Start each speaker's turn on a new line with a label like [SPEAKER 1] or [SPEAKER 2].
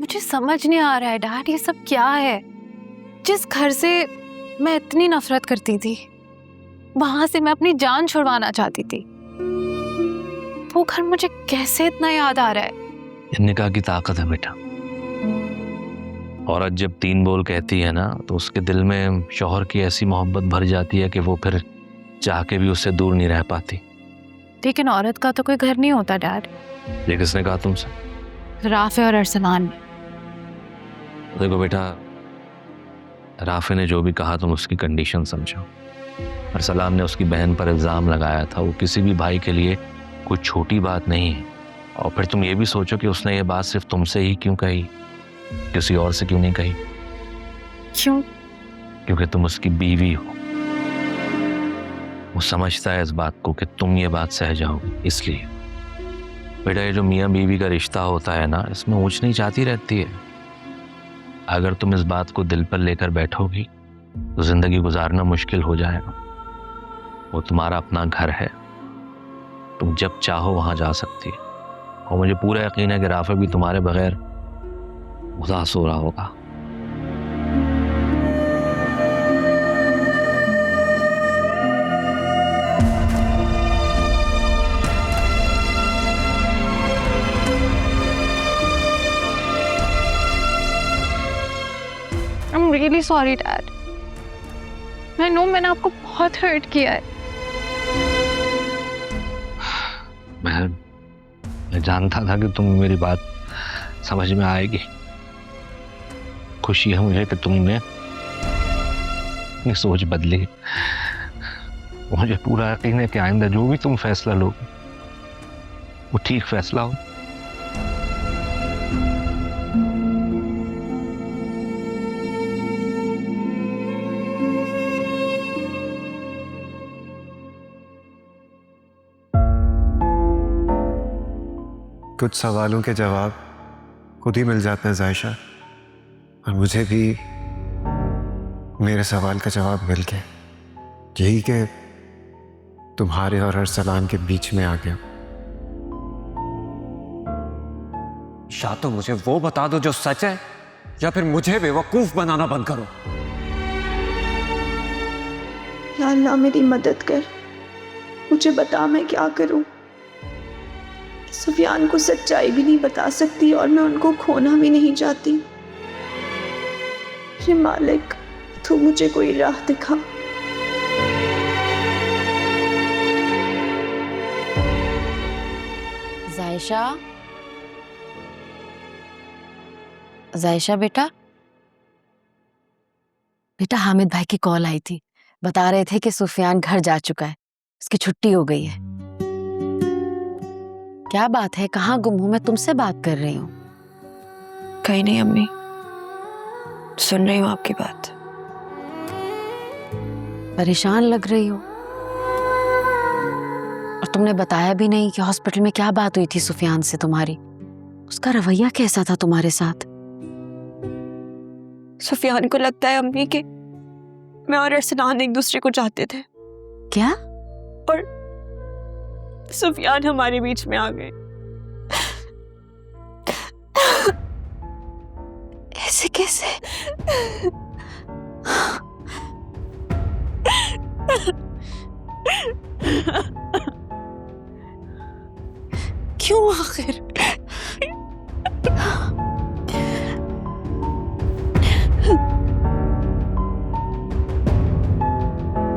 [SPEAKER 1] मुझे समझ नहीं आ रहा है डैड, ये सब क्या है? जिस घर से मैं इतनी नफरत करती थी, वहां से मैं अपनी जान छुड़वाना चाहती थी, वो घर मुझे कैसे इतना याद आ रहा है?
[SPEAKER 2] निकाह की ताकत है बेटा। औरत जब 3 बोल कहती है ना, तो उसके दिल में शौहर की ऐसी मोहब्बत भर जाती है कि वो फिर चाह के भी उससे दूर नहीं रह पाती।
[SPEAKER 1] लेकिन औरत का तो कोई घर नहीं होता डैड।
[SPEAKER 2] ये किसने कहा तुमसे?
[SPEAKER 1] राफे और अरसलान ने।
[SPEAKER 2] देखो बेटा, राफे ने जो भी कहा तुम उसकी कंडीशन समझो। अरसलान ने उसकी बहन पर इल्ज़ाम लगाया था, वो किसी भी भाई के लिए कोई छोटी बात नहीं है। और फिर तुम ये भी सोचो कि उसने ये बात सिर्फ तुमसे ही क्यों कही, किसी और से क्यों नहीं कही?
[SPEAKER 1] क्यों?
[SPEAKER 2] क्योंकि तुम उसकी बीवी हो। वो समझता है इस बात को कि तुम ये बात सह जाओगी, इसलिए। बेटा, ये जो मियाँ बीवी का रिश्ता होता है ना, इसमें ऊंच नीच आती रहती है। अगर तुम इस बात को दिल पर लेकर बैठोगी तो जिंदगी गुजारना मुश्किल हो जाएगा। वो तुम्हारा अपना घर है, तुम जब चाहो वहां जा सकती है। और मुझे पूरा यकीन है कि राफे भी तुम्हारे बगैर उदास हो रहा होगा।
[SPEAKER 1] I'm really sorry dad. I know मैंने आपको बहुत हर्ट किया है।
[SPEAKER 2] मैं जानता था कि तुम मेरी बात समझ में आएगी। खुशी है मुझे कि तुमने अपनी सोच बदली। मुझे पूरा यकीन है कि आइंदा जो भी तुम फैसला लोगे वो ठीक फैसला हो।
[SPEAKER 3] कुछ सवालों के जवाब खुद ही मिल जाते हैं जायशा, और मुझे भी मेरे सवाल का जवाब मिल गया। यही कि तुम्हारे और अरसलान के बीच में आ गया।
[SPEAKER 4] या तो मुझे वो बता दो जो सच है, या फिर मुझे बेवकूफ बनाना बंद करो।
[SPEAKER 5] या अल्लाह मेरी मदद कर, मुझे बता मैं क्या करूं। सुफियान को सच्चाई भी नहीं बता सकती और मैं उनको खोना भी नहीं चाहती। ये मालिक, तू मुझे कोई राह दिखा।
[SPEAKER 6] जायशा, जायशा बेटा, बेटा हामिद भाई की कॉल आई थी, बता रहे थे कि सुफियान घर जा चुका है, उसकी छुट्टी हो गई है। क्या बात है, कहाँ गुम हूं? मैं तुमसे बात कर रही हूँ।
[SPEAKER 5] कहीं नहीं अम्मी, सुन रही हूँ आपकी बात।
[SPEAKER 6] परेशान लग रही हो, और तुमने बताया भी नहीं कि हॉस्पिटल में क्या बात हुई थी सुफियान से तुम्हारी। उसका रवैया कैसा था तुम्हारे साथ?
[SPEAKER 5] सुफियान को लगता है अम्मी कि मैं और अरसलान एक दूसरे को चाहते थे,
[SPEAKER 6] क्या?
[SPEAKER 5] और सुफियान हमारे बीच में आ गए।
[SPEAKER 6] ऐसे कैसे? क्यों आखिर?